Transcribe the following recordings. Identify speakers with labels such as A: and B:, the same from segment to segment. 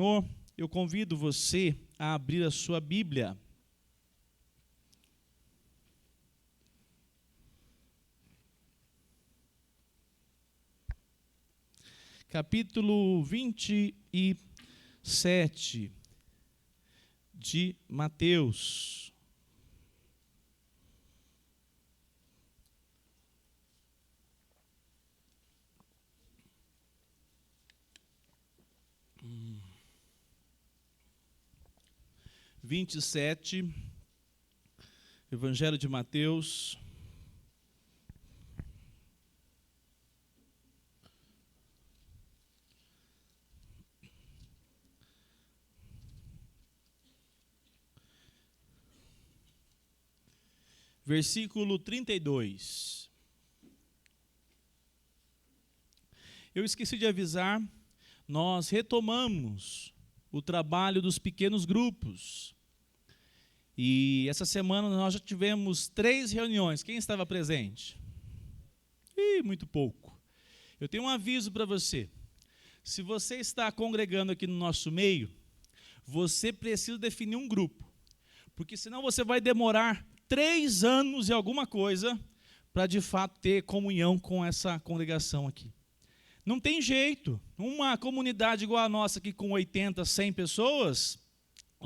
A: Senhor, eu convido você a abrir a sua Bíblia. Capítulo 27 de Mateus. Evangelho de Mateus. Versículo 32. Eu esqueci de avisar, nós retomamos o trabalho dos pequenos grupos. E essa semana nós já tivemos 3 reuniões. Quem estava presente? Muito pouco. Eu tenho um aviso para você. Se você está congregando aqui no nosso meio, você precisa definir um grupo. Porque senão você vai demorar 3 anos e alguma coisa para de fato ter comunhão com essa congregação aqui. Não tem jeito. Uma comunidade igual a nossa aqui com 80, 100 pessoas,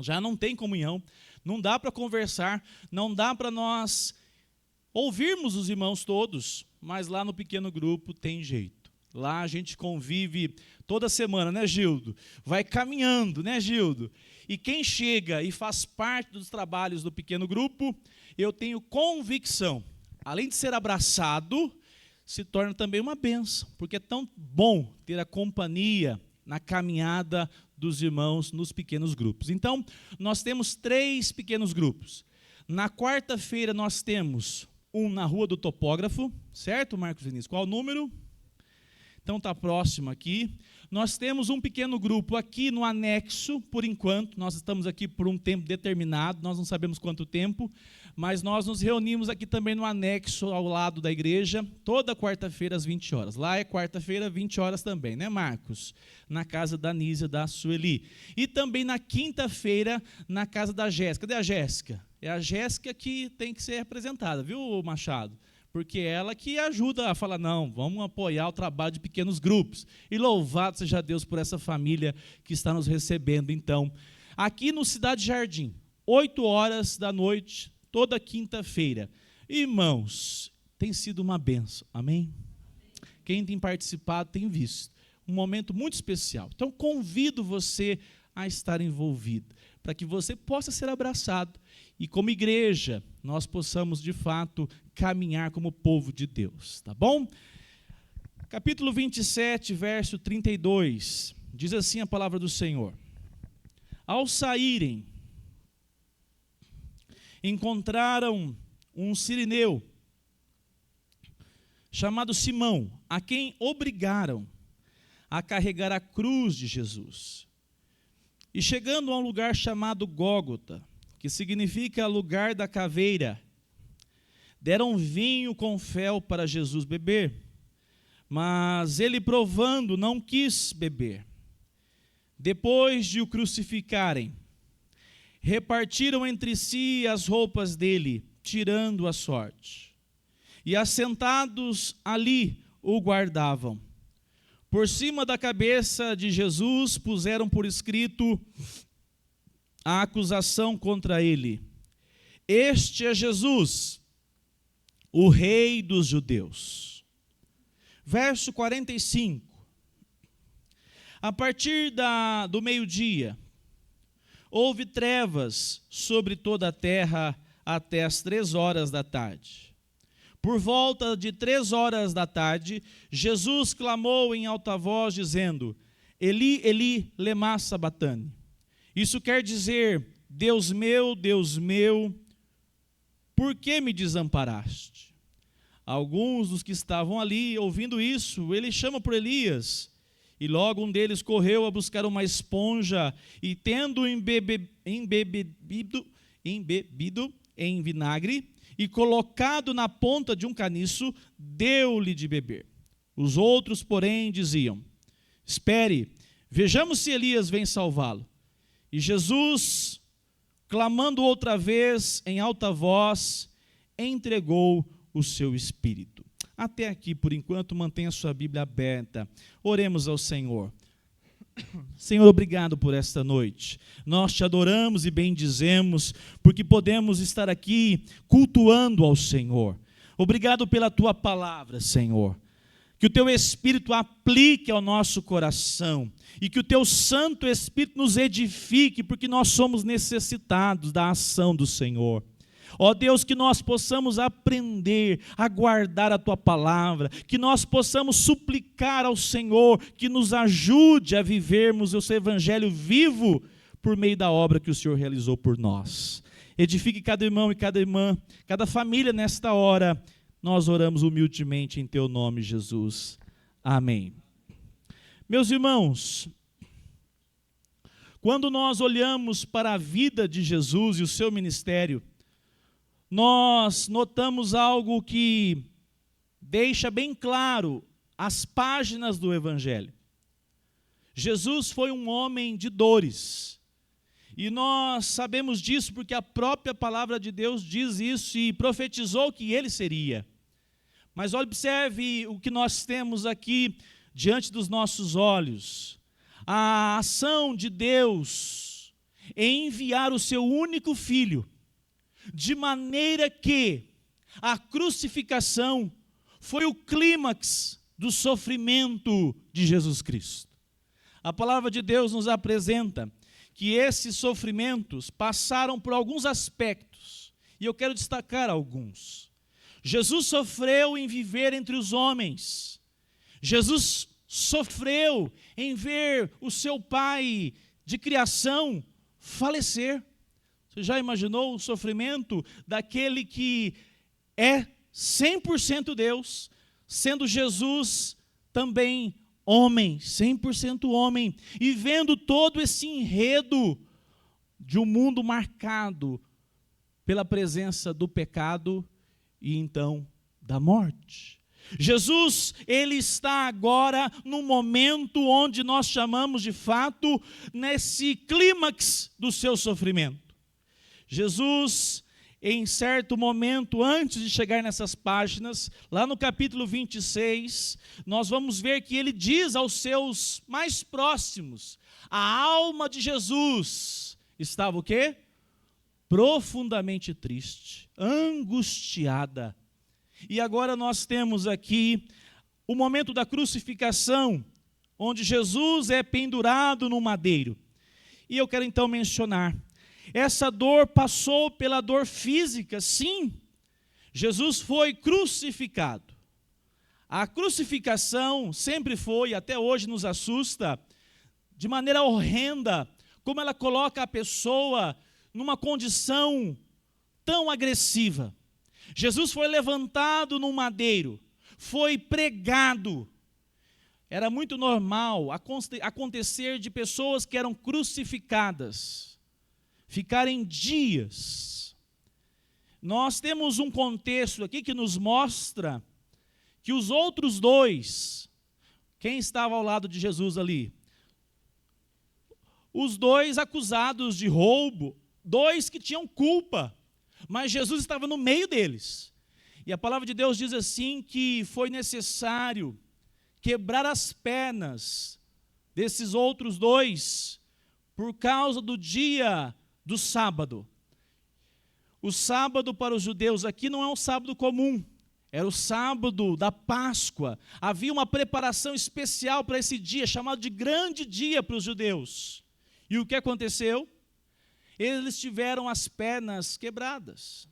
A: já não tem comunhão. Não dá para conversar, não dá para nós ouvirmos os irmãos todos, mas lá no pequeno grupo tem jeito. Lá a gente convive toda semana, né, Gildo? Vai caminhando, né, Gildo? E quem chega e faz parte dos trabalhos do pequeno grupo, eu tenho convicção, além de ser abraçado, se torna também uma bênção, porque é tão bom ter a companhia na caminhada dos irmãos nos pequenos grupos. Então, nós temos 3 pequenos grupos. Na quarta-feira nós temos um na Rua do Topógrafo, certo, Marcos Vinícius? Qual o número? Então está próximo aqui. Nós temos um pequeno grupo aqui no anexo, por enquanto. Nós estamos aqui por um tempo determinado, nós não sabemos quanto tempo, mas nós nos reunimos aqui também no anexo ao lado da igreja, toda quarta-feira às 20 horas. Lá é quarta-feira, 20 horas também, né, Marcos? Na casa da Nízia, da Sueli. E também na quinta-feira, na casa da Jéssica. Cadê a Jéssica? É a Jéssica que tem que ser representada, viu, Machado? Porque é ela que ajuda a falar, não, vamos apoiar o trabalho de pequenos grupos. E louvado seja Deus por essa família que está nos recebendo, então. Aqui no Cidade Jardim, 8 horas da noite, toda quinta-feira. Irmãos, tem sido uma bênção, amém? Quem tem participado tem visto. Um momento muito especial. Então, convido você a estar envolvido, para que você possa ser abraçado. E como igreja, nós possamos, de fato, caminhar como povo de Deus, tá bom? Capítulo 27, verso 32, diz assim a palavra do Senhor. Ao saírem, encontraram um cirineu, chamado Simão, a quem obrigaram a carregar a cruz de Jesus. E chegando a um lugar chamado Gólgota, que significa lugar da caveira, deram vinho com fel para Jesus beber, mas ele, provando, não quis beber. Depois de o crucificarem, repartiram entre si as roupas dele, tirando a sorte. E assentados ali o guardavam. Por cima da cabeça de Jesus puseram por escrito a acusação contra ele. Este é Jesus, o Rei dos Judeus. Verso 45. A partir do meio-dia, houve trevas sobre toda a terra até as 3 horas da tarde. Por volta de 3 horas da tarde, Jesus clamou em alta voz, dizendo, Eli, Eli, lema sabachthani. Isso quer dizer, Deus meu, por que me desamparaste? Alguns dos que estavam ali, ouvindo isso, ele chama por Elias, e logo um deles correu a buscar uma esponja, e tendo embebido em vinagre, e colocado na ponta de um caniço, deu-lhe de beber. Os outros, porém, diziam, espere, Vejamos se Elias vem salvá-lo. E Jesus, clamando outra vez em alta voz, entregou o seu espírito. Até aqui, por enquanto, mantenha a sua Bíblia aberta. Oremos ao Senhor. Senhor, obrigado por esta noite. Nós te adoramos e bendizemos, porque podemos estar aqui cultuando ao Senhor. Obrigado pela tua palavra, Senhor. Que o teu Espírito aplique ao nosso coração e que o teu Santo Espírito nos edifique, porque nós somos necessitados da ação do Senhor. Ó Deus, que nós possamos aprender a guardar a tua palavra, que nós possamos suplicar ao Senhor que nos ajude a vivermos o seu evangelho vivo por meio da obra que o Senhor realizou por nós. Edifique cada irmão e cada irmã, cada família nesta hora. Nós oramos humildemente em teu nome, Jesus. Amém. Meus irmãos, quando nós olhamos para a vida de Jesus e o seu ministério, nós notamos algo que deixa bem claro as páginas do Evangelho. Jesus foi um homem de dores. E nós sabemos disso porque a própria palavra de Deus diz isso e profetizou que ele seria. Mas observe o que nós temos aqui diante dos nossos olhos. A ação de Deus em enviar o seu único filho, de maneira que a crucificação foi o clímax do sofrimento de Jesus Cristo. A palavra de Deus nos apresenta que esses sofrimentos passaram por alguns aspectos, e eu quero destacar alguns. Jesus sofreu em viver entre os homens. Jesus sofreu em ver o seu pai de criação falecer. Você já imaginou o sofrimento daquele que é 100% Deus, sendo Jesus também homem, 100% homem, e vendo todo esse enredo de um mundo marcado pela presença do pecado e então da morte. Jesus, ele está agora no momento onde nós chamamos de fato, nesse clímax do seu sofrimento. Jesus, em certo momento, antes de chegar nessas páginas, lá no capítulo 26, nós vamos ver que ele diz aos seus mais próximos, a alma de Jesus estava o quê? Profundamente triste, angustiada. E agora nós temos aqui o momento da crucificação, onde Jesus é pendurado no madeiro. E eu quero então mencionar, essa dor passou pela dor física, sim. Jesus foi crucificado. A crucificação sempre foi, até hoje nos assusta, de maneira horrenda, como ela coloca a pessoa numa condição tão agressiva. Jesus foi levantado num madeiro, foi pregado. Era muito normal acontecer de pessoas que eram crucificadas ficarem dias. Nós temos um contexto aqui que nos mostra que os outros dois, quem estava ao lado de Jesus ali? Os dois acusados de roubo, dois que tinham culpa, mas Jesus estava no meio deles. E a palavra de Deus diz assim que foi necessário quebrar as pernas desses outros dois por causa do dia do sábado. O sábado para os judeus aqui não é um sábado comum, era o sábado da Páscoa. Havia uma preparação especial para esse dia, chamado de grande dia para os judeus. E o que aconteceu? Eles tiveram as pernas quebradas.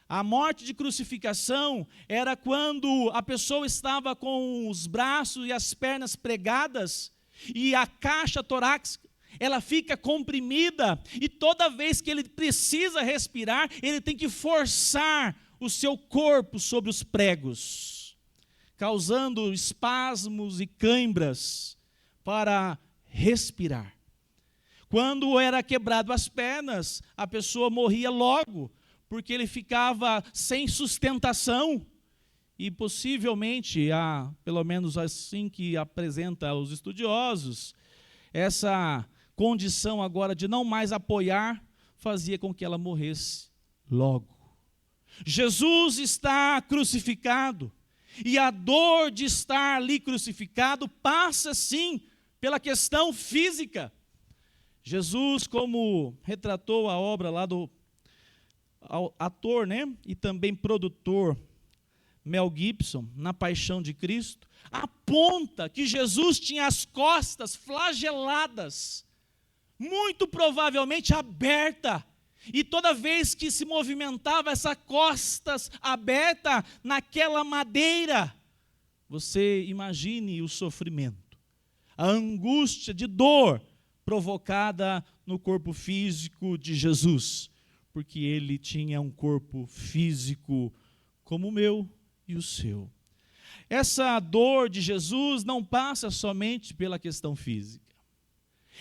A: A morte de crucificação era quando a pessoa estava com os braços e as pernas pregadas e a caixa torácica, ela fica comprimida e toda vez que ele precisa respirar, ele tem que forçar o seu corpo sobre os pregos, causando espasmos e cãibras para respirar. Quando era quebrado as pernas, a pessoa morria logo, porque ele ficava sem sustentação e possivelmente, pelo menos assim que apresenta os estudiosos, essa condição agora de não mais apoiar, fazia com que ela morresse logo. Jesus está crucificado, e a dor de estar ali crucificado passa sim pela questão física. Jesus, como retratou a obra lá do ator, e também produtor Mel Gibson, na Paixão de Cristo, aponta que Jesus tinha as costas flageladas, muito provavelmente aberta, e toda vez que se movimentava essa costas aberta naquela madeira, você imagine o sofrimento, a angústia de dor provocada no corpo físico de Jesus, porque ele tinha um corpo físico como o meu e o seu. Essa dor de Jesus não passa somente pela questão física.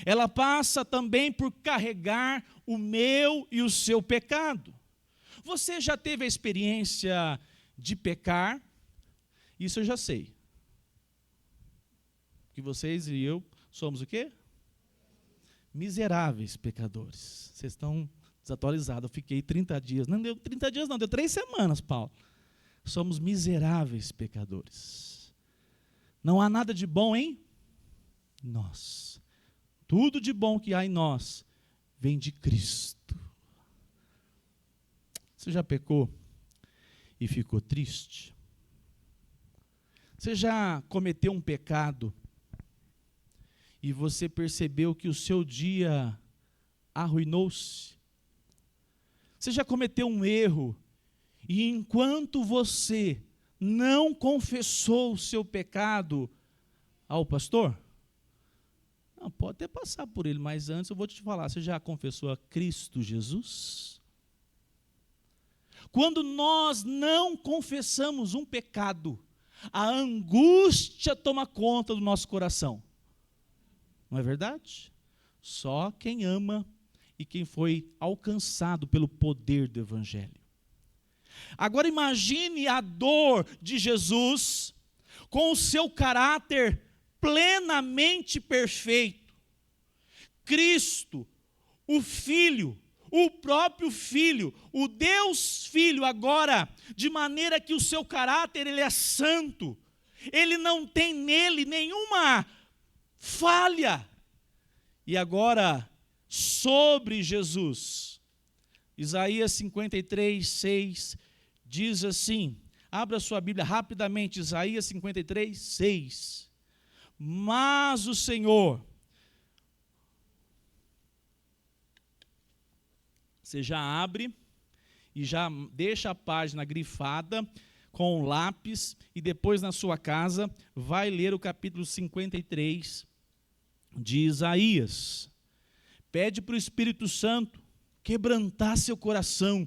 A: Ela passa também por carregar o meu e o seu pecado. Você já teve a experiência de pecar? Isso eu já sei. Que vocês e eu somos o quê? Miseráveis pecadores. Vocês estão desatualizados. Eu fiquei 30 dias. Não deu 30 dias não, deu 3 semanas, Paulo. Somos miseráveis pecadores. Não há nada de bom em nós. Tudo de bom que há em nós vem de Cristo. Você já pecou e ficou triste? Você já cometeu um pecado e você percebeu que o seu dia arruinou-se? Você já cometeu um erro e enquanto você não confessou o seu pecado ao pastor? Não, pode até passar por ele, mas antes eu vou te falar, você já confessou a Cristo Jesus? Quando nós não confessamos um pecado, a angústia toma conta do nosso coração. Não é verdade? Só quem ama e quem foi alcançado pelo poder do Evangelho. Agora imagine a dor de Jesus com o seu caráter plenamente perfeito. Cristo, o Filho, o próprio Filho, o Deus Filho agora, de maneira que o seu caráter ele é santo, ele não tem nele nenhuma falha. E agora, sobre Jesus, Isaías 53, 6, diz assim, abra sua Bíblia rapidamente, Isaías 53, 6. Mas o Senhor, você já abre e já deixa a página grifada com um lápis e depois na sua casa vai ler o capítulo 53 de Isaías. Pede para o Espírito Santo quebrantar seu coração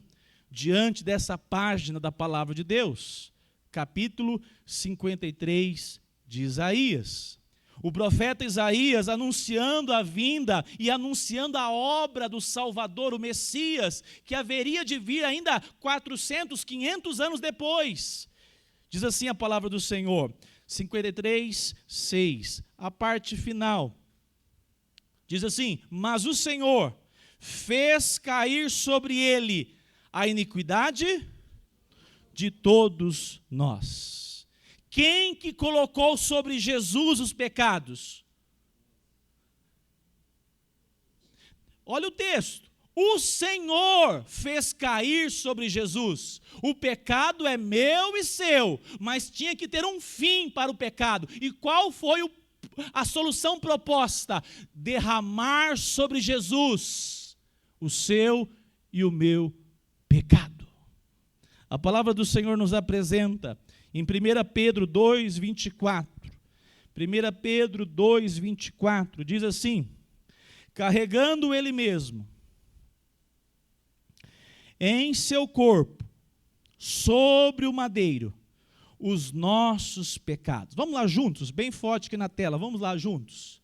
A: diante dessa página da palavra de Deus. Capítulo 53 de Isaías. O profeta Isaías anunciando a vinda e anunciando a obra do Salvador, o Messias, que haveria de vir ainda 400, 500 anos depois. Diz assim a palavra do Senhor, 53, 6, a parte final. Diz assim, mas o Senhor fez cair sobre ele a iniquidade de todos nós. Quem que colocou sobre Jesus os pecados? Olha o texto. O Senhor fez cair sobre Jesus. O pecado é meu e seu, mas tinha que ter um fim para o pecado. E qual foi a solução proposta? Derramar sobre Jesus o seu e o meu pecado. A palavra do Senhor nos apresenta em 1 Pedro 2, 24. 1 Pedro 2, 24 diz assim: carregando ele mesmo em seu corpo, sobre o madeiro, os nossos pecados. Vamos lá juntos, bem forte aqui na tela, vamos lá juntos.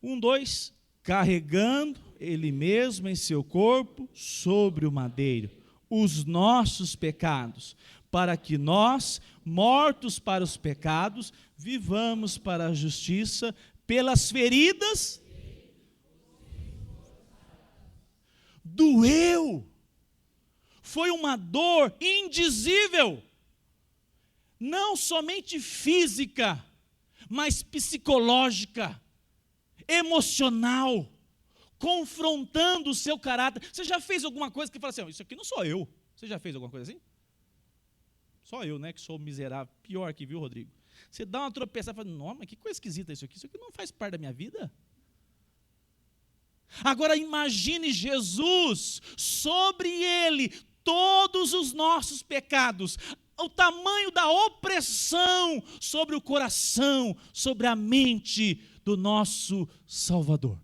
A: 1, 2, carregando ele mesmo em seu corpo, sobre o madeiro, os nossos pecados, para que nós, mortos para os pecados, vivamos para a justiça, pelas feridas, doeu. Foi uma dor indizível, não somente física, mas psicológica, emocional, confrontando o seu caráter. Você já fez alguma coisa que fala assim, isso aqui não sou eu? Você já fez alguma coisa assim? Só eu, né, que sou miserável. Pior que, viu, Rodrigo? Você dá uma tropeçada e fala, não, mas que coisa esquisita isso aqui não faz parte da minha vida. Agora imagine Jesus, sobre ele, todos os nossos pecados, o tamanho da opressão sobre o coração, sobre a mente do nosso Salvador.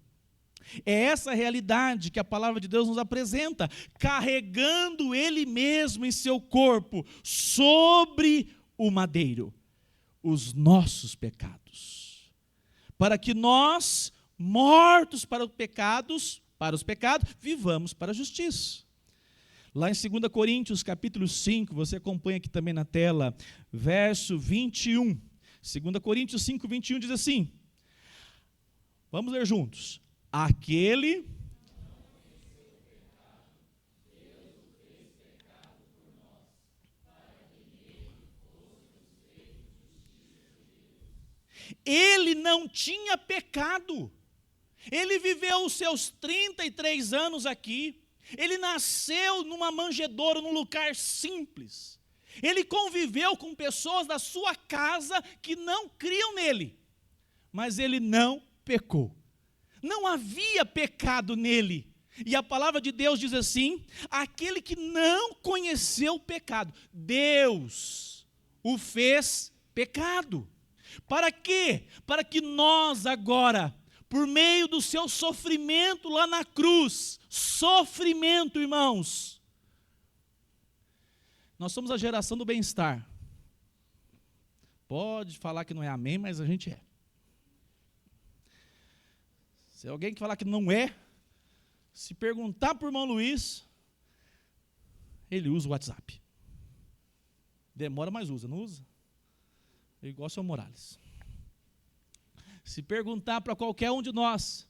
A: É essa realidade que a palavra de Deus nos apresenta, carregando ele mesmo em seu corpo, sobre o madeiro, os nossos pecados, para que nós, mortos para os pecados, vivamos para a justiça. Lá em 2 Coríntios, capítulo 5, você acompanha aqui também na tela, verso 21. 2 Coríntios 5, 21 diz assim, vamos ler juntos. Aquele ele não tinha pecado. Ele viveu os seus 33 anos aqui. Ele nasceu numa manjedoura, num lugar simples. Ele conviveu com pessoas da sua casa que não criam nele. Mas ele não pecou. Não havia pecado nele. E a palavra de Deus diz assim, aquele que não conheceu o pecado, Deus o fez pecado. Para quê? Para que nós agora, por meio do seu sofrimento lá na cruz, sofrimento, irmãos, nós somos a geração do bem-estar. Pode falar que não é amém, mas a gente é. Se alguém que falar que não é, se perguntar por irmão Luiz, ele usa o WhatsApp. Demora, mas usa, não usa? É igual o seu Morales. Se perguntar para qualquer um de nós,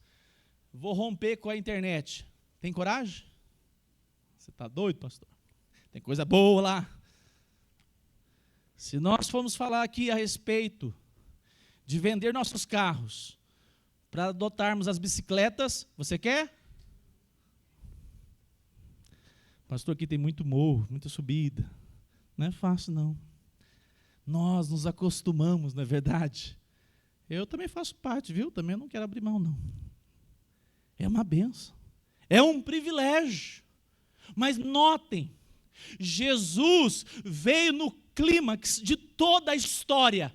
A: vou romper com a internet, tem coragem? Você está doido, pastor? Tem coisa boa lá. Se nós formos falar aqui a respeito de vender nossos carros, para adotarmos as bicicletas, você quer? Pastor, aqui tem muito morro, muita subida. Não é fácil, não. Nós nos acostumamos, não é verdade? Eu também faço parte, viu? Também não quero abrir mão, não. É uma bênção. É um privilégio. Mas notem, Jesus veio no clímax de toda a história.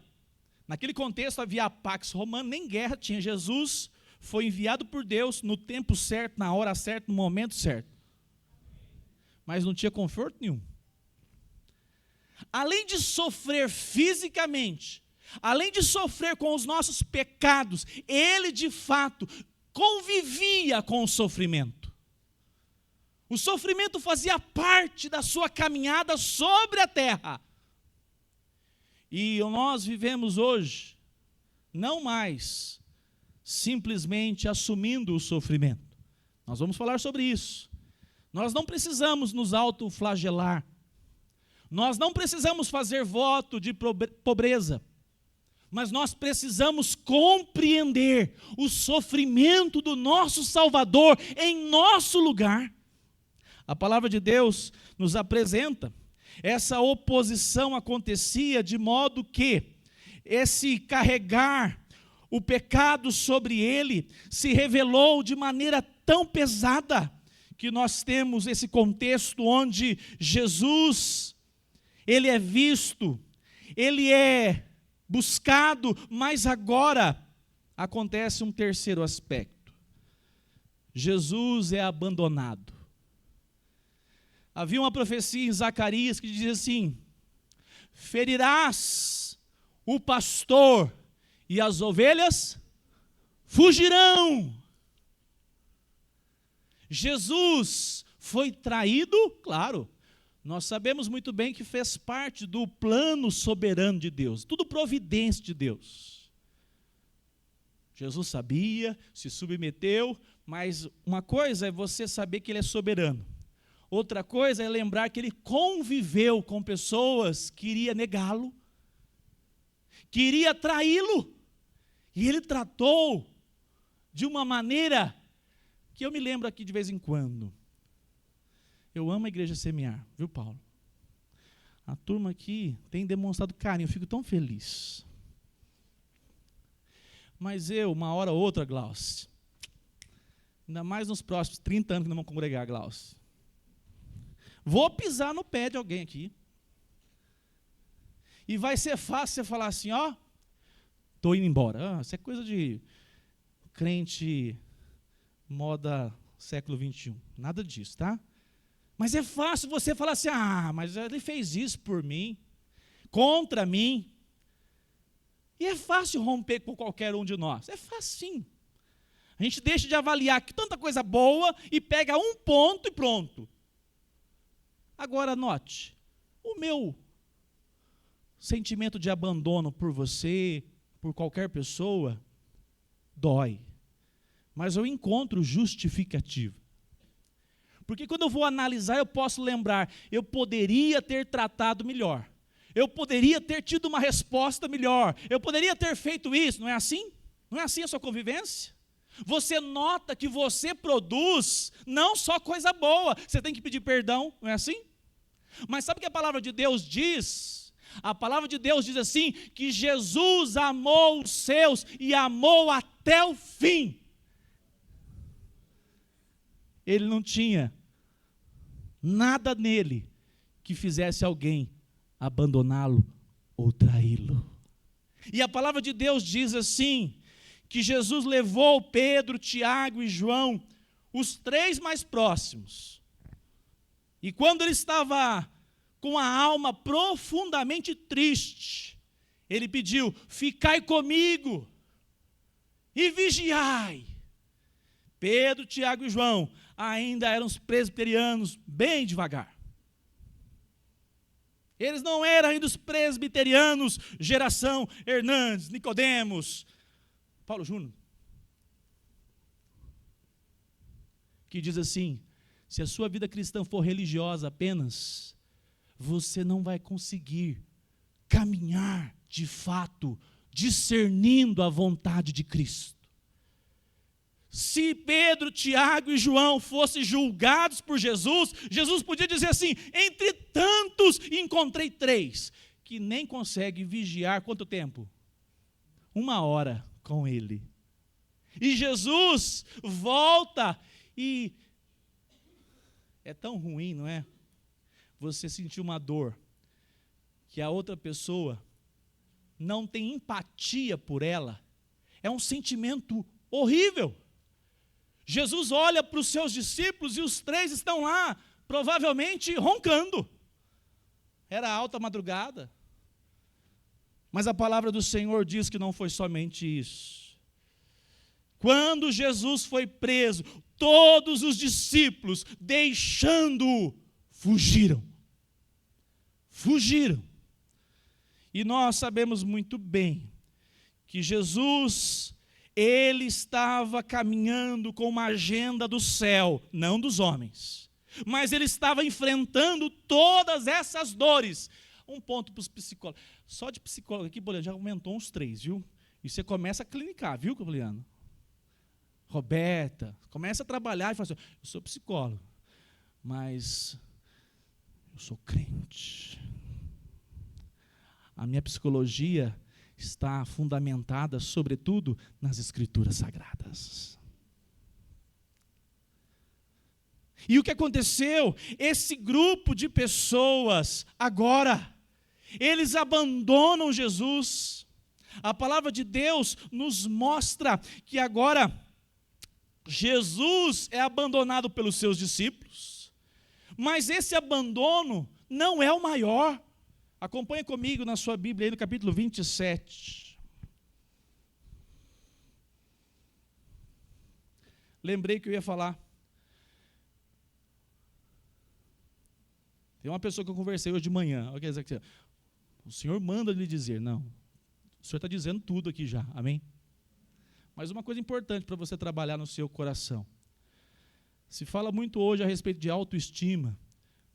A: Naquele contexto havia a Pax Romana, nem guerra tinha. Jesus foi enviado por Deus no tempo certo, na hora certa, no momento certo. Mas não tinha conforto nenhum. Além de sofrer fisicamente, além de sofrer com os nossos pecados, ele de fato convivia com o sofrimento. O sofrimento fazia parte da sua caminhada sobre a terra. E nós vivemos hoje, não mais simplesmente assumindo o sofrimento. Nós vamos falar sobre isso. Nós não precisamos nos autoflagelar. Nós não precisamos fazer voto de pobreza. Mas nós precisamos compreender o sofrimento do nosso Salvador em nosso lugar. A palavra de Deus nos apresenta essa oposição acontecia de modo que esse carregar o pecado sobre ele se revelou de maneira tão pesada que nós temos esse contexto onde Jesus, ele é visto, ele é buscado, mas agora acontece um terceiro aspecto. Jesus é abandonado. Havia uma profecia em Zacarias que dizia assim: ferirás o pastor e as ovelhas fugirão. Jesus foi traído, claro, nós sabemos muito bem que fez parte do plano soberano de Deus, tudo providência de Deus. Jesus sabia, se submeteu, mas uma coisa é você saber que ele é soberano. Outra coisa é lembrar que ele conviveu com pessoas que iria negá-lo, queria traí-lo, e ele tratou de uma maneira que eu me lembro aqui de vez em quando. Eu amo a igreja Semear, viu, Paulo? A turma aqui tem demonstrado carinho, eu fico tão feliz. Mas eu, uma hora ou outra, Glaucio, ainda mais nos próximos 30 anos que nós vamos congregar, Glaucio, vou pisar no pé de alguém aqui. E vai ser fácil você falar assim, ó, estou indo embora. Isso é coisa de crente moda século XXI. Nada disso, tá? Mas é fácil você falar assim, mas ele fez isso por mim, contra mim. E é fácil romper com qualquer um de nós. É facinho. A gente deixa de avaliar que tanta coisa boa e pega um ponto e pronto. Agora, note, o meu sentimento de abandono por você, por qualquer pessoa, dói. Mas eu encontro justificativa. Porque quando eu vou analisar, eu posso lembrar, eu poderia ter tratado melhor. Eu poderia ter tido uma resposta melhor. Eu poderia ter feito isso, não é assim? Não é assim a sua convivência? Você nota que você produz não só coisa boa, você tem que pedir perdão, não é assim? Mas sabe o que a palavra de Deus diz? A palavra de Deus diz assim, que Jesus amou os seus e amou até o fim. Ele não tinha nada nele que fizesse alguém abandoná-lo ou traí-lo. E a palavra de Deus diz assim, que Jesus levou Pedro, Tiago e João, os três mais próximos. E quando ele estava com a alma profundamente triste, ele pediu, ficai comigo e vigiai. Pedro, Tiago e João ainda eram os presbiterianos bem devagar. Eles não eram ainda os presbiterianos, geração Hernandes, Nicodemos, Paulo Júnior, que diz assim, se a sua vida cristã for religiosa apenas, você não vai conseguir caminhar de fato, discernindo a vontade de Cristo. Se Pedro, Tiago e João fossem julgados por Jesus, Jesus podia dizer assim, entre tantos encontrei três, que nem conseguem vigiar quanto tempo? 1 hora com ele. E Jesus volta e é tão ruim, não é? Você sentir uma dor que a outra pessoa não tem empatia por ela, é um sentimento horrível. Jesus olha para os seus discípulos e os três estão lá, provavelmente roncando. Era alta madrugada. Mas a palavra do Senhor diz que não foi somente isso. Quando Jesus foi preso, todos os discípulos, deixando-o, fugiram. Fugiram. E nós sabemos muito bem que Jesus, ele estava caminhando com uma agenda do céu, não dos homens. Mas ele estava enfrentando todas essas dores. Um ponto para os psicólogos. Só de psicólogo aqui, Poliano, já aumentou uns 3, viu? E você começa a clinicar, viu, Poliano? Roberta, começa a trabalhar e fala assim, eu sou psicólogo, mas eu sou crente. A minha psicologia está fundamentada, sobretudo, nas Escrituras Sagradas. E o que aconteceu? Esse grupo de pessoas, agora, eles abandonam Jesus. A palavra de Deus nos mostra que agora Jesus é abandonado pelos seus discípulos, mas esse abandono não é o maior. Acompanhe comigo na sua Bíblia, aí no capítulo 27. Lembrei que eu ia falar. Tem uma pessoa que eu conversei hoje de manhã. O Senhor manda lhe dizer, não. O Senhor está dizendo tudo aqui já, amém? Mas uma coisa importante para você trabalhar no seu coração. Se fala muito hoje a respeito de autoestima,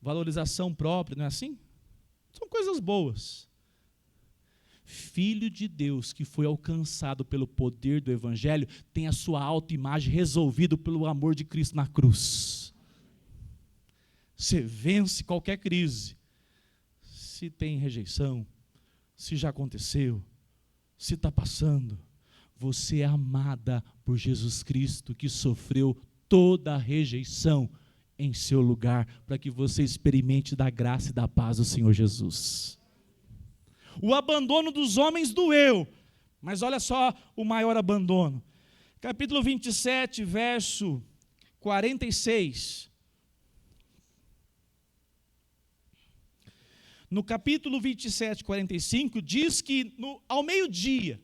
A: valorização própria, não é assim? São coisas boas. Filho de Deus que foi alcançado pelo poder do Evangelho tem a sua autoimagem resolvida pelo amor de Cristo na cruz. Você vence qualquer crise. Se tem rejeição, se já aconteceu, se está passando, você é amada por Jesus Cristo que sofreu toda a rejeição em seu lugar, para que você experimente da graça e da paz do Senhor Jesus. O abandono dos homens doeu, mas olha só o maior abandono. Capítulo 27, verso 46. No capítulo 27, 45, diz que ao meio-dia,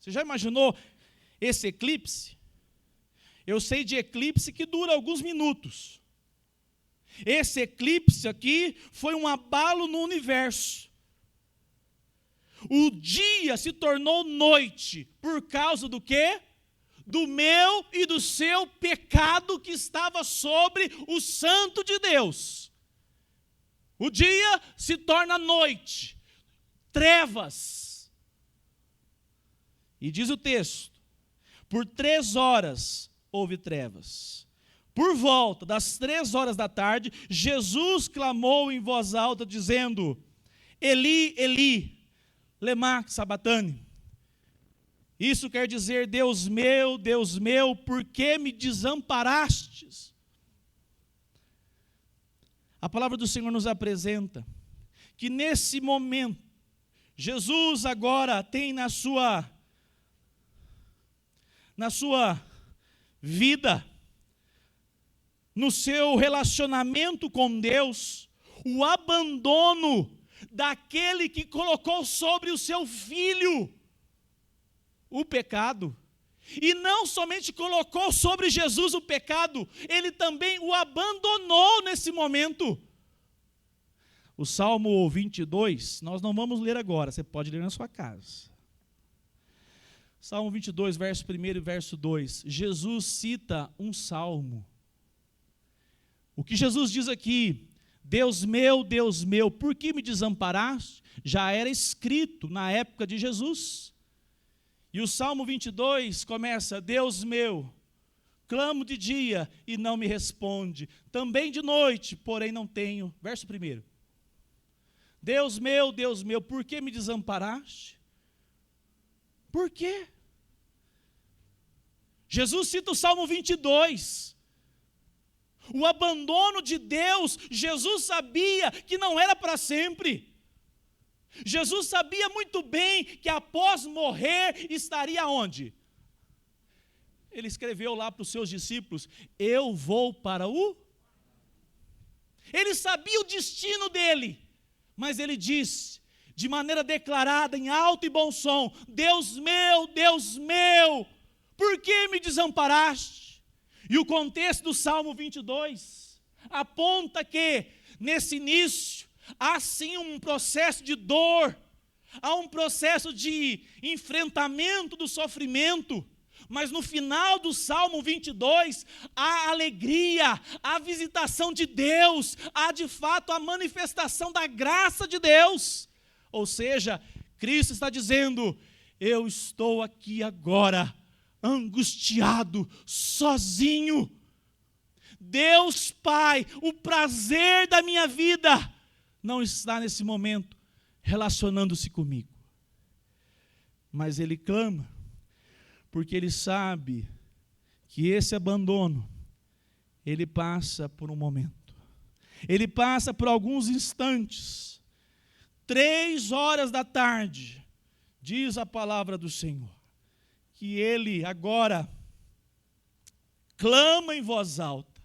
A: você já imaginou esse eclipse? Eu sei de eclipse que dura alguns minutos. Esse eclipse aqui foi um abalo no universo. O dia se tornou noite, por causa do quê? Do meu e do seu pecado que estava sobre o santo de Deus. O dia se torna noite, trevas. E diz o texto, por 3 horas houve trevas. Por volta das 3 horas da tarde, Jesus clamou em voz alta, dizendo, Eli, Eli, lema sabachthani. Isso quer dizer, Deus meu, por que me desamparastes? A palavra do Senhor nos apresenta que nesse momento, Jesus agora tem na sua vida, no seu relacionamento com Deus, o abandono daquele que colocou sobre o seu filho o pecado. E não somente colocou sobre Jesus o pecado, ele também o abandonou nesse momento. O Salmo 22, nós não vamos ler agora, você pode ler na sua casa. Salmo 22, verso 1 e verso 2. Jesus cita um salmo. O que Jesus diz aqui, Deus meu, por que me desamparaste? Já era escrito na época de Jesus. E o Salmo 22 começa, Deus meu, clamo de dia e não me responde, também de noite, porém não tenho. Verso 1. Deus meu, por que me desamparaste? Por quê? Jesus cita o Salmo 22. O abandono de Deus, Jesus sabia que não era para sempre. Jesus sabia muito bem que após morrer estaria onde? Ele escreveu lá para os seus discípulos, eu vou para o... Ele sabia o destino dele, mas ele disse, de maneira declarada, em alto e bom som, Deus meu, por que me desamparaste? E o contexto do Salmo 22 aponta que, nesse início, há sim um processo de dor, há um processo de enfrentamento do sofrimento, mas no final do Salmo 22, há alegria, há visitação de Deus, há de fato a manifestação da graça de Deus. Ou seja, Cristo está dizendo, eu estou aqui agora, angustiado, sozinho. Deus Pai, o prazer da minha vida, não está nesse momento relacionando-se comigo. Mas ele clama, porque ele sabe que esse abandono, ele passa por um momento. Ele passa por alguns instantes. 3 horas da tarde, diz a palavra do Senhor, que ele agora clama em voz alta,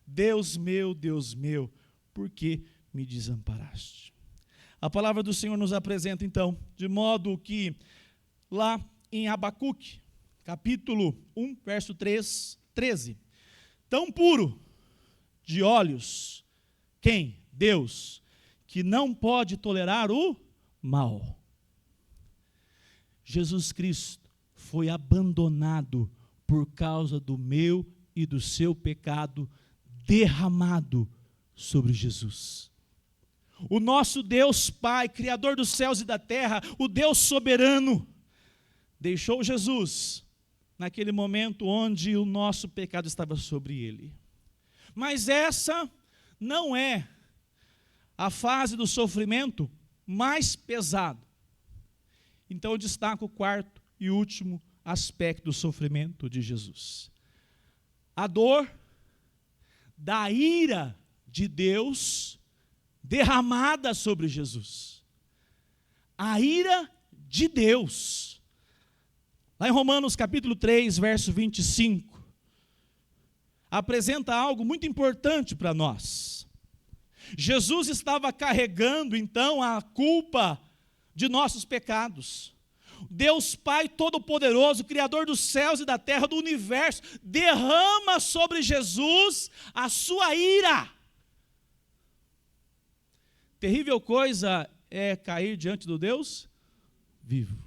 A: Deus meu, por que me desamparaste? A palavra do Senhor nos apresenta então, de modo que lá em Abacuque, capítulo 1, verso 13, tão puro de olhos, quem? Deus, que não pode tolerar o mal. Jesus Cristo foi abandonado por causa do meu e do seu pecado derramado sobre Jesus. O nosso Deus Pai, Criador dos céus e da terra, o Deus soberano, deixou Jesus naquele momento onde o nosso pecado estava sobre ele. Mas essa não é a fase do sofrimento mais pesada. Então eu destaco o quarto e último aspecto do sofrimento de Jesus. A dor da ira de Deus derramada sobre Jesus. A ira de Deus. Lá em Romanos capítulo 3, verso 25, apresenta algo muito importante para nós. Jesus estava carregando então a culpa de nossos pecados. Deus Pai Todo-Poderoso, Criador dos céus e da terra, do universo, derrama sobre Jesus a sua ira. Terrível coisa é cair diante do Deus vivo.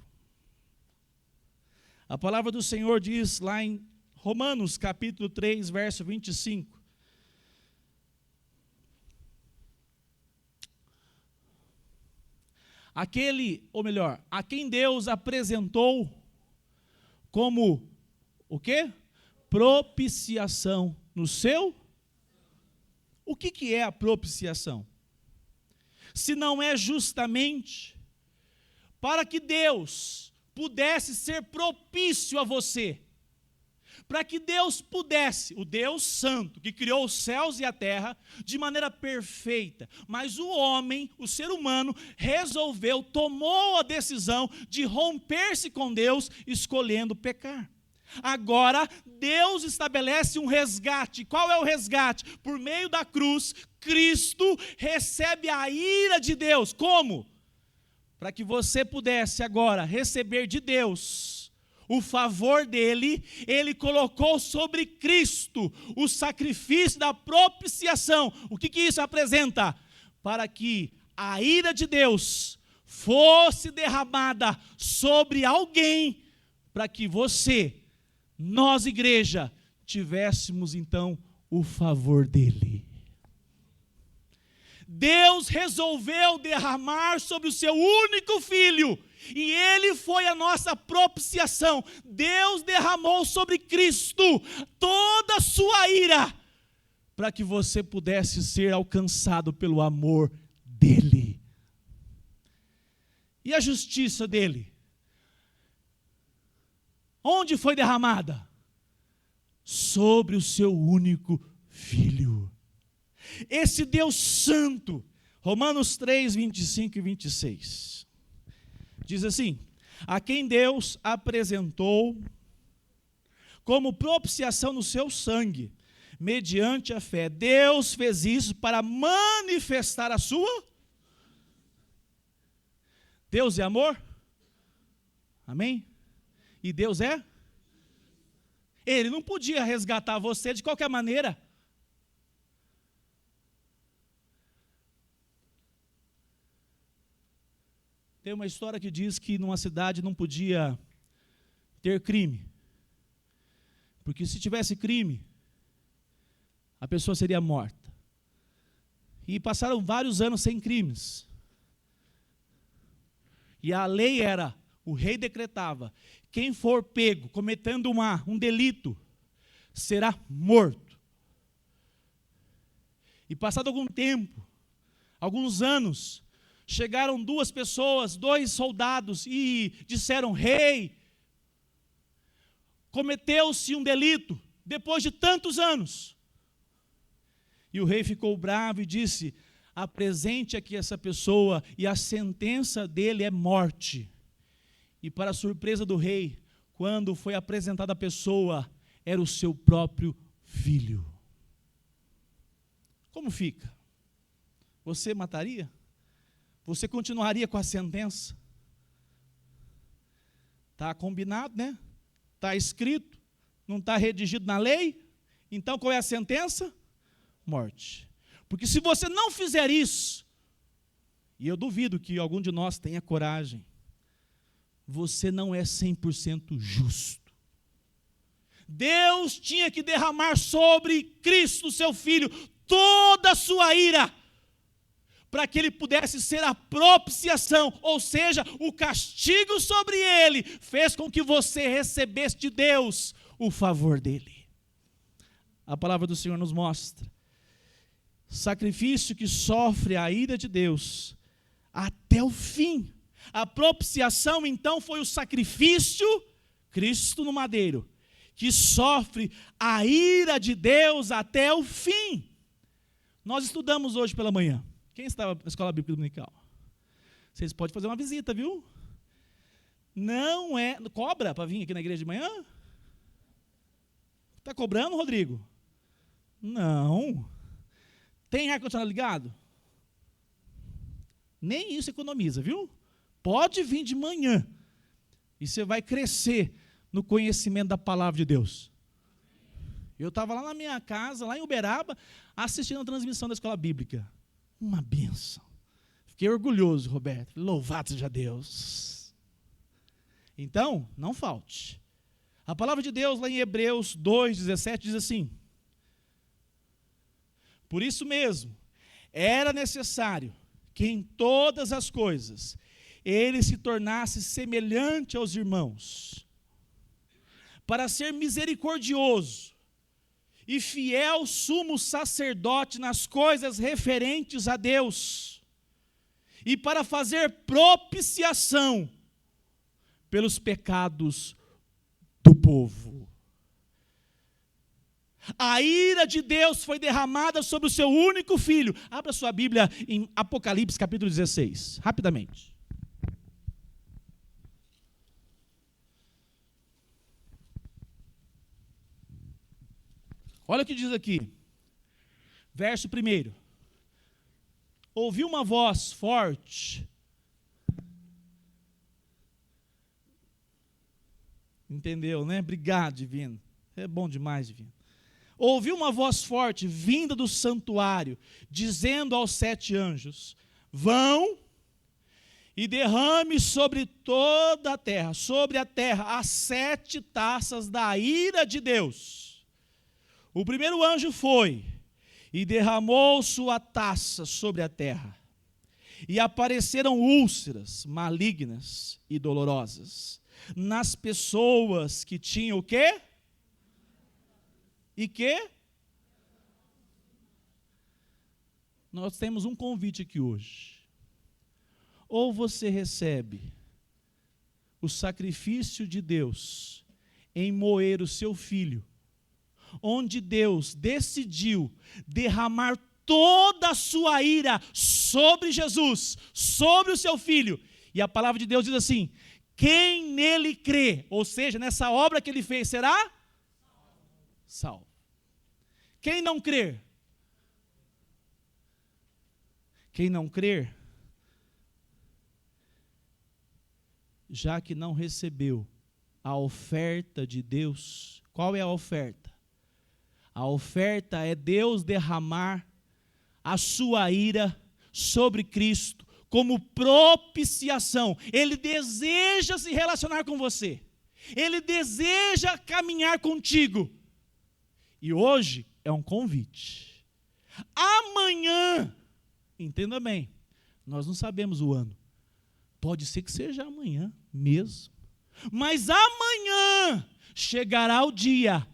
A: A palavra do Senhor diz lá em Romanos capítulo 3, verso 25. A quem Deus apresentou como o quê? Propiciação no seu. O que é a propiciação? Se não é justamente para que Deus pudesse ser propício a você, para que Deus pudesse, o Deus Santo, que criou os céus e a terra, de maneira perfeita, mas o homem, o ser humano, tomou a decisão de romper-se com Deus, escolhendo pecar. Agora, Deus estabelece um resgate. Qual é o resgate? Por meio da cruz, Cristo recebe a ira de Deus. Como? Para que você pudesse agora receber de Deus o favor dele, ele colocou sobre Cristo o sacrifício da propiciação. O que isso apresenta? Para que a ira de Deus fosse derramada sobre alguém, para que nós igreja, tivéssemos então o favor dele. Deus resolveu derramar sobre o seu único filho, e ele foi a nossa propiciação. Deus derramou sobre Cristo toda a sua ira, para que você pudesse ser alcançado pelo amor dele. E a justiça dele? Onde foi derramada? Sobre o seu único filho. Esse Deus Santo, Romanos 3, 25 e 26, diz assim: a quem Deus apresentou como propiciação no seu sangue, mediante a fé. Deus fez isso para manifestar a sua. Deus é amor? Amém? E Deus é? Ele não podia resgatar você de qualquer maneira. Tem uma história que diz que numa cidade não podia ter crime. Porque se tivesse crime, a pessoa seria morta. E passaram vários anos sem crimes. E a lei era, o rei decretava, quem for pego cometendo um delito, será morto. E passado algum tempo, alguns anos, chegaram duas pessoas, 2 soldados, e disseram: rei, cometeu-se um delito, depois de tantos anos. E o rei ficou bravo e disse: apresente aqui essa pessoa, e a sentença dele é morte. E para a surpresa do rei, quando foi apresentada a pessoa, era o seu próprio filho. Como fica? Você mataria? Você continuaria com a sentença? Está combinado, né? Está escrito, não está redigido na lei? Então qual é a sentença? Morte. Porque se você não fizer isso, e eu duvido que algum de nós tenha coragem, você não é 100% justo. Deus tinha que derramar sobre Cristo, seu Filho, toda a sua ira, para que ele pudesse ser a propiciação, ou seja, o castigo sobre ele, fez com que você recebesse de Deus o favor dele. A palavra do Senhor nos mostra, sacrifício que sofre a ira de Deus até o fim. A propiciação, então, foi o sacrifício, Cristo no madeiro, que sofre a ira de Deus até o fim. Nós estudamos hoje pela manhã. Quem estava na escola bíblica dominical? Vocês podem fazer uma visita, viu? Não é... Cobra para vir aqui na igreja de manhã? Está cobrando, Rodrigo? Não. Tem ar-condicionado ligado? Nem isso economiza, viu? Pode vir de manhã. E você vai crescer no conhecimento da palavra de Deus. Eu estava lá na minha casa, lá em Uberaba, assistindo a transmissão da escola bíblica. Uma bênção. Fiquei orgulhoso, Roberto. Louvado seja Deus. Então, não falte. A palavra de Deus, lá em Hebreus 2,17, diz assim: por isso mesmo, era necessário que em todas as coisas ele se tornasse semelhante aos irmãos, para ser misericordioso e fiel sumo sacerdote nas coisas referentes a Deus, e para fazer propiciação pelos pecados do povo. A ira de Deus foi derramada sobre o seu único filho. Abra sua Bíblia em Apocalipse capítulo 16, rapidamente. Olha o que diz aqui, verso 1. Ouvi uma voz forte. Entendeu, né? Obrigado, divino. É bom demais, divino. Ouvi uma voz forte vinda do santuário, dizendo aos 7 anjos: vão e derrame sobre toda a terra, sobre a terra, as 7 taças da ira de Deus. O primeiro anjo foi e derramou sua taça sobre a terra, e apareceram úlceras malignas e dolorosas nas pessoas que tinham o quê? E quê? Nós temos um convite aqui hoje. Ou você recebe o sacrifício de Deus em moer o seu filho, onde Deus decidiu derramar toda a sua ira sobre Jesus, sobre o seu filho. E a palavra de Deus diz assim: quem nele crê, ou seja, nessa obra que ele fez, será salvo. Quem não crer? Quem não crer, já que não recebeu a oferta de Deus. Qual é a oferta? A oferta é Deus derramar a sua ira sobre Cristo como propiciação. Ele deseja se relacionar com você. Ele deseja caminhar contigo. E hoje é um convite. Amanhã, entenda bem, nós não sabemos o ano. Pode ser que seja amanhã mesmo. Mas amanhã chegará o dia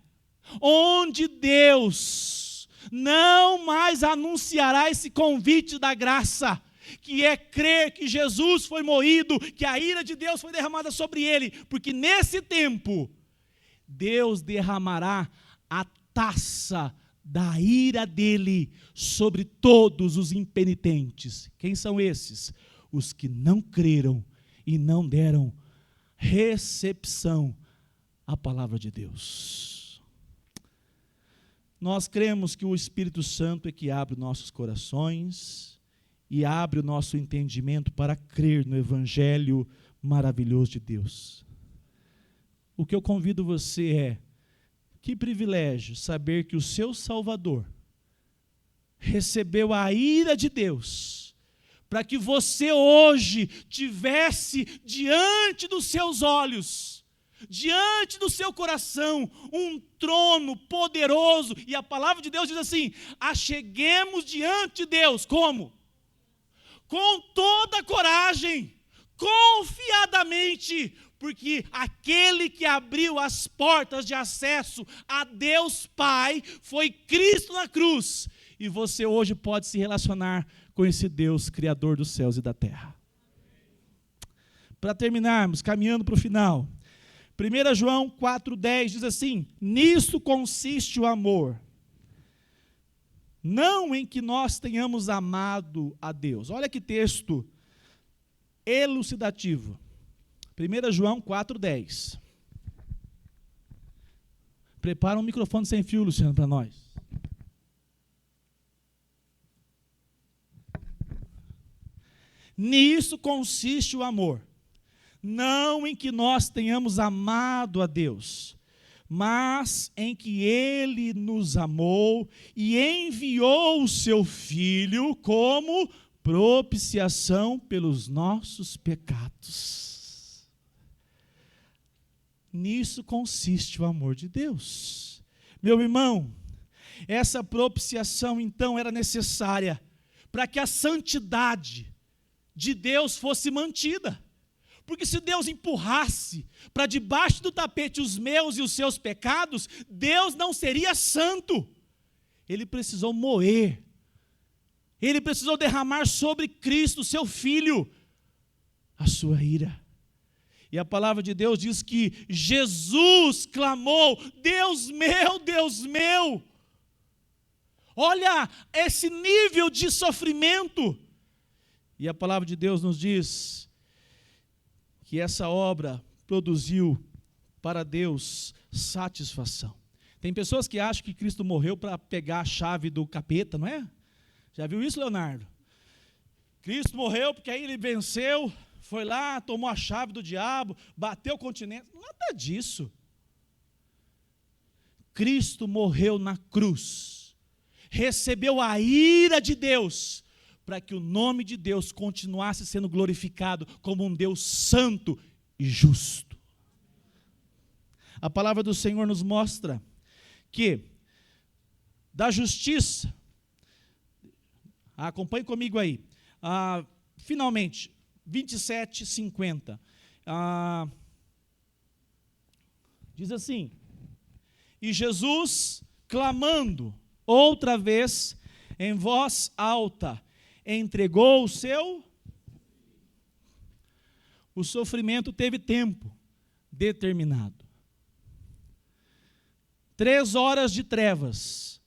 A: onde Deus não mais anunciará esse convite da graça, que é crer que Jesus foi moído, que a ira de Deus foi derramada sobre ele, porque nesse tempo, Deus derramará a taça da ira dele sobre todos os impenitentes. Quem são esses? Os que não creram e não deram recepção à palavra de Deus. Nós cremos que o Espírito Santo é que abre nossos corações e abre o nosso entendimento para crer no Evangelho maravilhoso de Deus. O que eu convido você é: que privilégio saber que o seu Salvador recebeu a ira de Deus para que você hoje tivesse diante dos seus olhos, diante do seu coração, um trono poderoso. E a palavra de Deus diz assim: acheguemos diante de Deus, como? Com toda a coragem, confiadamente, porque aquele que abriu as portas de acesso a Deus Pai foi Cristo na cruz. E você hoje pode se relacionar com esse Deus, Criador dos céus e da terra. Para terminarmos, caminhando para o final, 1 João 4,10 diz assim: nisto consiste o amor, não em que nós tenhamos amado a Deus. Olha que texto elucidativo. 1 João 4,10. Prepara um microfone sem fio, Luciano, para nós. Nisso consiste o amor, não em que nós tenhamos amado a Deus, mas em que Ele nos amou e enviou o seu Filho como propiciação pelos nossos pecados. Nisso consiste o amor de Deus. Meu irmão, essa propiciação então era necessária para que a santidade de Deus fosse mantida. Porque se Deus empurrasse para debaixo do tapete os meus e os seus pecados, Deus não seria santo. Ele precisou moer. Ele precisou derramar sobre Cristo, seu Filho, a sua ira. E a palavra de Deus diz que Jesus clamou: Deus meu. Olha esse nível de sofrimento. E a palavra de Deus nos diz que essa obra produziu para Deus satisfação. Tem pessoas que acham que Cristo morreu para pegar a chave do capeta, não é? Já viu isso, Leonardo? Cristo morreu porque aí ele venceu, foi lá, tomou a chave do diabo, bateu o continente. Nada disso. Cristo morreu na cruz, recebeu a ira de Deus, para que o nome de Deus continuasse sendo glorificado como um Deus santo e justo. A palavra do Senhor nos mostra que da justiça, acompanhe comigo aí, finalmente, 27:50, diz assim: e Jesus, clamando outra vez em voz alta, entregou o sofrimento teve tempo determinado. 3 horas de trevas,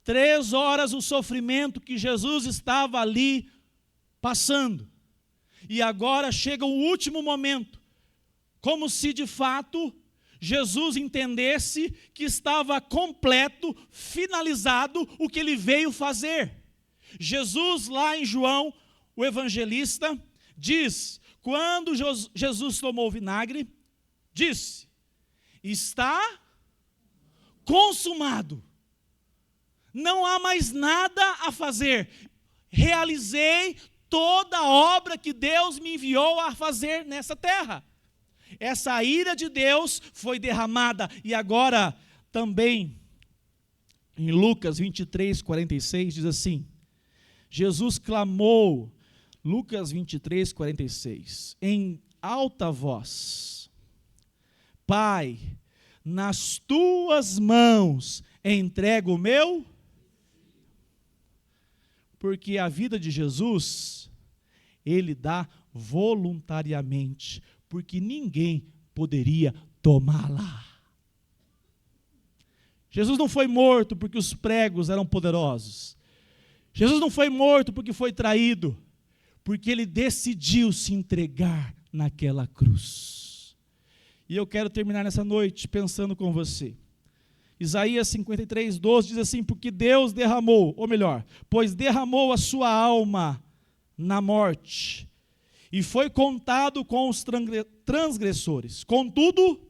A: 3 horas o sofrimento que Jesus estava ali passando, e agora chega o último momento, como se de fato Jesus entendesse que estava completo, finalizado o que ele veio fazer. Jesus, lá em João, o evangelista, diz, quando Jesus tomou o vinagre, disse: está consumado, não há mais nada a fazer, realizei toda a obra que Deus me enviou a fazer nessa terra. Essa ira de Deus foi derramada, e agora também, em Lucas 23:46, diz assim, Jesus clamou, Lucas 23:46, em alta voz: Pai, nas tuas mãos entrego o meu. Porque a vida de Jesus, ele dá voluntariamente, porque ninguém poderia tomá-la. Jesus não foi morto porque os pregos eram poderosos. Jesus não foi morto porque foi traído, porque ele decidiu se entregar naquela cruz. E eu quero terminar nessa noite pensando com você. Isaías 53:12 diz assim: porque Deus derramou, ou melhor, pois derramou a sua alma na morte, e foi contado com os transgressores. Contudo,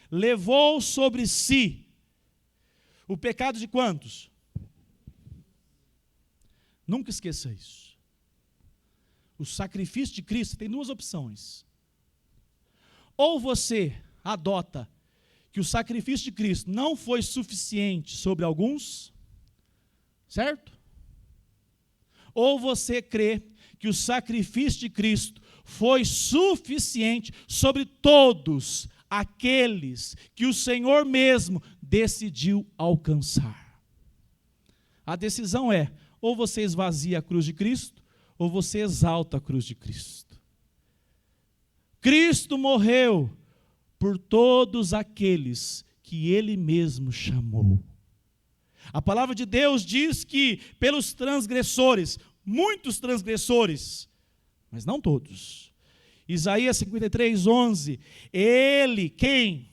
A: levou sobre si o pecado de quantos? Nunca esqueça isso. o sacrifício de Cristo, tem duas opções. Ou você adota que o sacrifício de Cristo não foi suficiente sobre alguns, certo? Ou você crê que o sacrifício de Cristo foi suficiente sobre todos aqueles que o Senhor mesmo decidiu alcançar. A decisão é, ou você esvazia a cruz de Cristo, ou você exalta a cruz de Cristo. Cristo morreu por todos aqueles que Ele mesmo chamou. A palavra de Deus diz que pelos transgressores, muitos transgressores, mas não todos. Isaías 53:11, Ele, quem?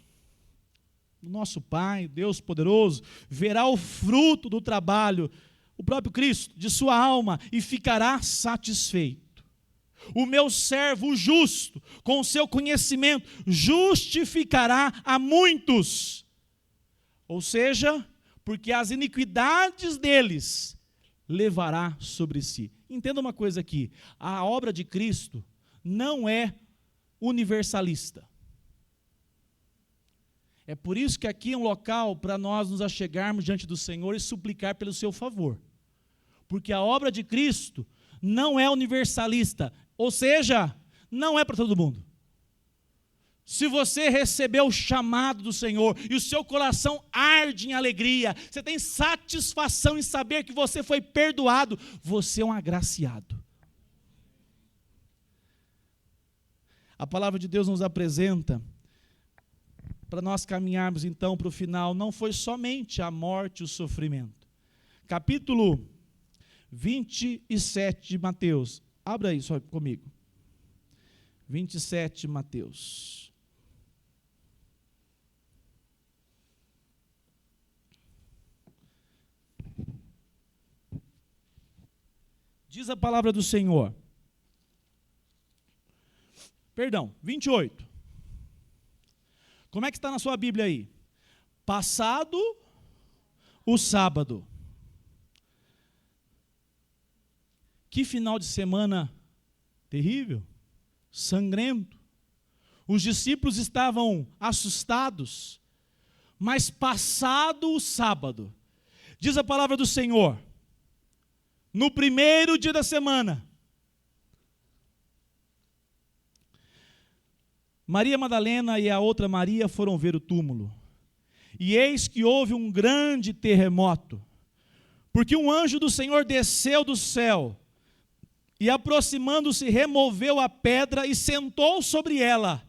A: O nosso Pai, Deus poderoso, verá o fruto do trabalho, o próprio Cristo, de sua alma, e ficará satisfeito. O meu servo justo, com o seu conhecimento, justificará a muitos. Ou seja, porque as iniquidades deles levará sobre si. Entenda uma coisa aqui, a obra de Cristo não é universalista. É por isso que aqui é um local para nós nos achegarmos diante do Senhor e suplicar pelo seu favor. Porque a obra de Cristo não é universalista, ou seja, não é para todo mundo. Se você recebeu o chamado do Senhor e o seu coração arde em alegria, você tem satisfação em saber que você foi perdoado, você é um agraciado. A palavra de Deus nos apresenta, para nós caminharmos então para o final, não foi somente a morte e o sofrimento. Capítulo 27 de Mateus. Abra aí só comigo. 27 de Mateus. Diz a palavra do Senhor. Perdão, 28. Como é que está na sua Bíblia aí? Passado o sábado. Que final de semana terrível, sangrento. Os discípulos estavam assustados, mas passado o sábado, diz a palavra do Senhor, no primeiro dia da semana, Maria Madalena e a outra Maria foram ver o túmulo. E eis que houve um grande terremoto, porque um anjo do Senhor desceu do céu, e aproximando-se, removeu a pedra e sentou sobre ela.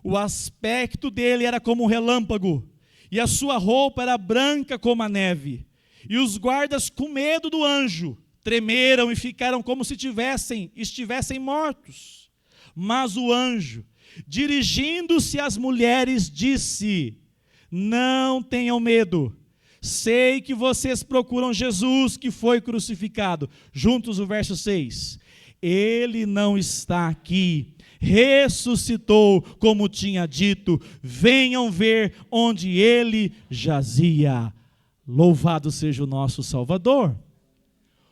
A: O aspecto dele era como um relâmpago, e a sua roupa era branca como a neve. E os guardas, com medo do anjo, tremeram e ficaram como se estivessem mortos. Mas o anjo, dirigindo-se às mulheres, disse: não tenham medo. Sei que vocês procuram Jesus que foi crucificado. Juntos o verso 6. Ele não está aqui, ressuscitou como tinha dito. Venham ver onde ele jazia. Louvado seja o nosso Salvador.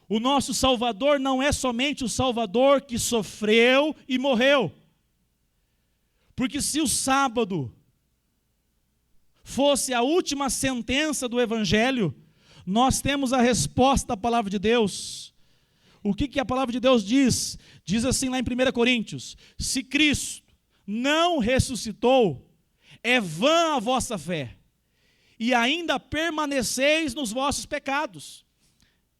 A: O nosso Salvador não é somente o Salvador que sofreu e morreu. Porque se o sábado fosse a última sentença do Evangelho, nós temos a resposta da palavra de Deus. O que a palavra de Deus diz? Diz assim lá em 1 Coríntios, se Cristo não ressuscitou, é vã a vossa fé, e ainda permaneceis nos vossos pecados.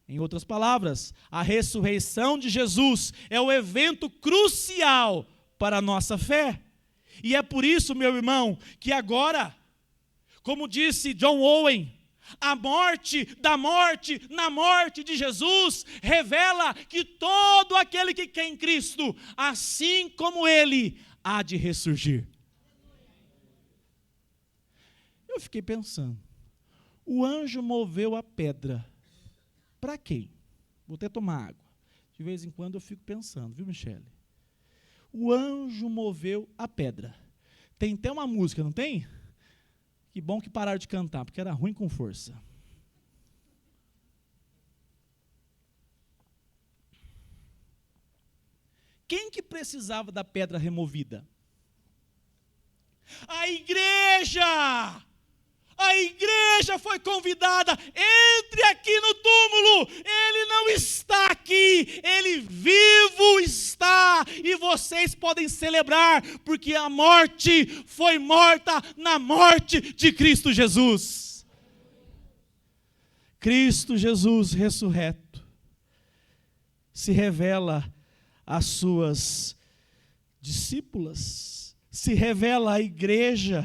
A: Em outras palavras, a ressurreição de Jesus é o evento crucial para a nossa fé. E é por isso, meu irmão, que agora, como disse John Owen, a morte da morte na morte de Jesus revela que todo aquele que crê em Cristo, assim como ele, há de ressurgir. Eu fiquei pensando, o anjo moveu a pedra, para quem? Vou até tomar água. De vez em quando eu fico pensando, viu, Michele? O anjo moveu a pedra. Tem até uma música, não tem? Que bom que pararam de cantar, porque era ruim com força. Quem que precisava da pedra removida? A igreja! A igreja foi convidada, entre aqui no túmulo, ele não está aqui, ele vivo está, e vocês podem celebrar, porque a morte foi morta na morte de Cristo Jesus. Cristo Jesus ressurreto se revela às suas discípulas, se revela à igreja.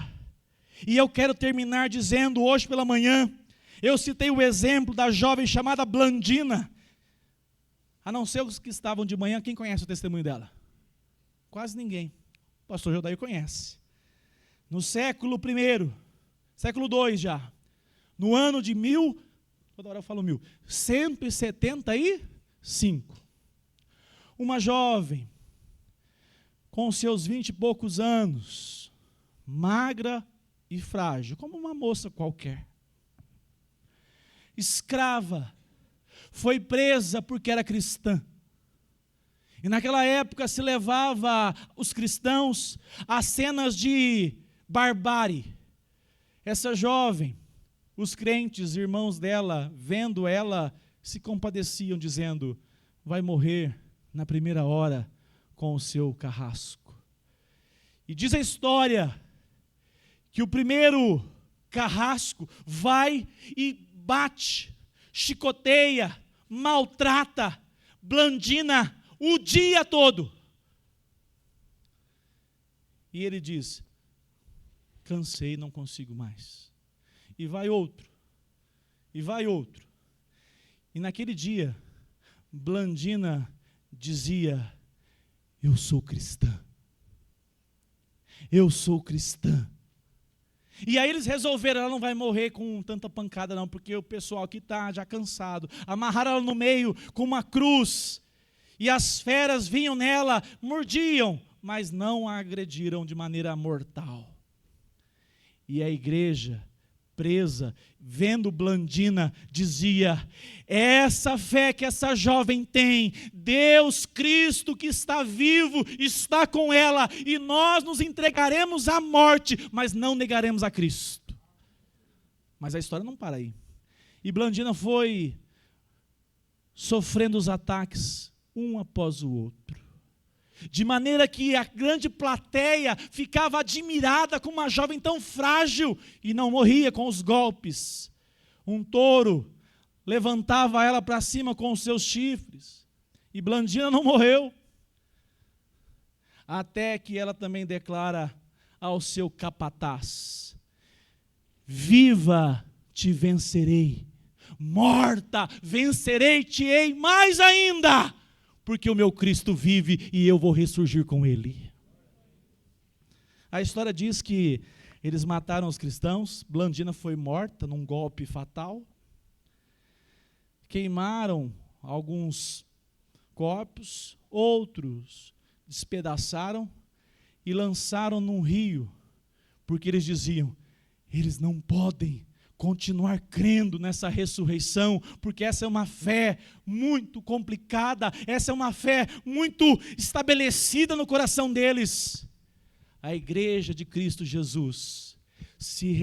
A: E eu quero terminar dizendo, hoje pela manhã, eu citei o exemplo da jovem chamada Blandina. A não ser os que estavam de manhã, quem conhece o testemunho dela? Quase ninguém. O pastor Jodair conhece. No século I, século II já, no ano de toda hora eu falo 175, uma jovem, com seus 20 e poucos anos, magra e frágil, como uma moça qualquer, escrava, foi presa porque era cristã. E naquela época se levava os cristãos a cenas de barbárie. Essa jovem, os crentes, irmãos dela, vendo ela, se compadeciam, dizendo: vai morrer na primeira hora com o seu carrasco. E diz a história que o primeiro carrasco vai e bate, chicoteia, maltrata Blandina o dia todo. E ele diz: cansei, não consigo mais. E vai outro, e vai outro. E naquele dia, Blandina dizia: eu sou cristã. Eu sou cristã. E aí eles resolveram, ela não vai morrer com tanta pancada não, porque o pessoal aqui está já cansado. Amarraram ela no meio com uma cruz, e as feras vinham nela, mordiam, mas não a agrediram de maneira mortal. E a igreja, presa, vendo Blandina, dizia: essa fé que essa jovem tem, Deus Cristo que está vivo, está com ela, e nós nos entregaremos à morte, mas não negaremos a Cristo. Mas a história não para aí. E Blandina foi sofrendo os ataques, um após o outro, de maneira que a grande plateia ficava admirada com uma jovem tão frágil, e não morria com os golpes. Um touro levantava ela para cima com os seus chifres, e Blandina não morreu, até que ela também declara ao seu capataz: viva, te vencerei, morta, vencerei-te-ei mais ainda, porque o meu Cristo vive e eu vou ressurgir com ele. A história diz que eles mataram os cristãos, Blandina foi morta num golpe fatal, queimaram alguns corpos, outros despedaçaram e lançaram num rio, porque eles diziam: eles não podem continuar crendo nessa ressurreição, porque essa é uma fé muito complicada, essa é uma fé muito estabelecida no coração deles. A igreja de Cristo Jesus se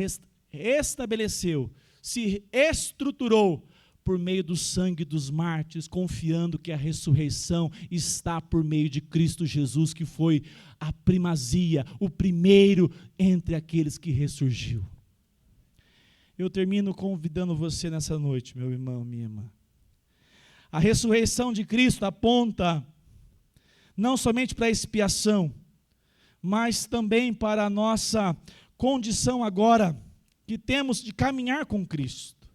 A: estabeleceu, se estruturou por meio do sangue dos mártires, confiando que a ressurreição está por meio de Cristo Jesus, que foi a primazia, o primeiro entre aqueles que ressurgiu. Eu termino convidando você nessa noite, meu irmão, minha irmã. A ressurreição de Cristo aponta não somente para a expiação, mas também para a nossa condição agora que temos de caminhar com Cristo.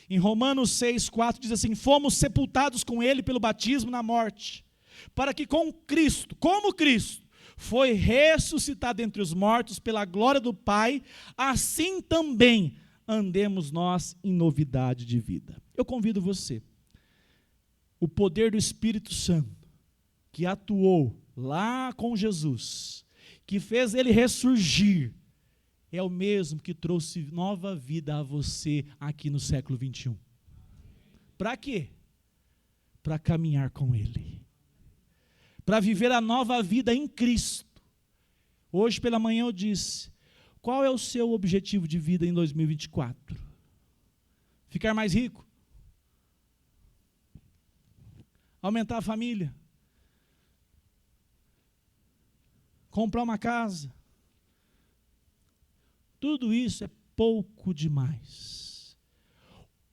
A: Em Romanos 6,4 diz assim: fomos sepultados com Ele pelo batismo na morte, para que com Cristo, como Cristo, foi ressuscitado entre os mortos pela glória do Pai, assim também andemos nós em novidade de vida. Eu convido você, o poder do Espírito Santo, que atuou lá com Jesus, que fez ele ressurgir, é o mesmo que trouxe nova vida a você aqui no século 21. Para quê? Para caminhar com ele. para viver a nova vida em Cristo. Hoje pela manhã eu disse, qual é o seu objetivo de vida em 2024? Ficar mais rico? Aumentar a família? Comprar uma casa? Tudo isso é pouco demais.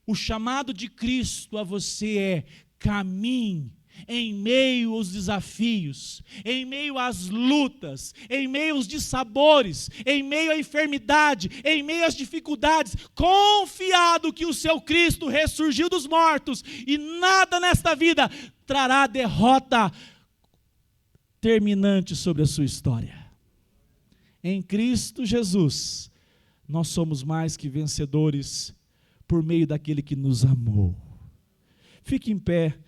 A: O chamado de Cristo a você é: caminhe em meio aos desafios, em meio às lutas, em meio aos dissabores, em meio à enfermidade, em meio às dificuldades, confiado que o seu Cristo ressurgiu dos mortos e nada nesta vida trará derrota terminante sobre a sua história. Em Cristo Jesus, nós somos mais que vencedores por meio daquele que nos amou. Fique em pé.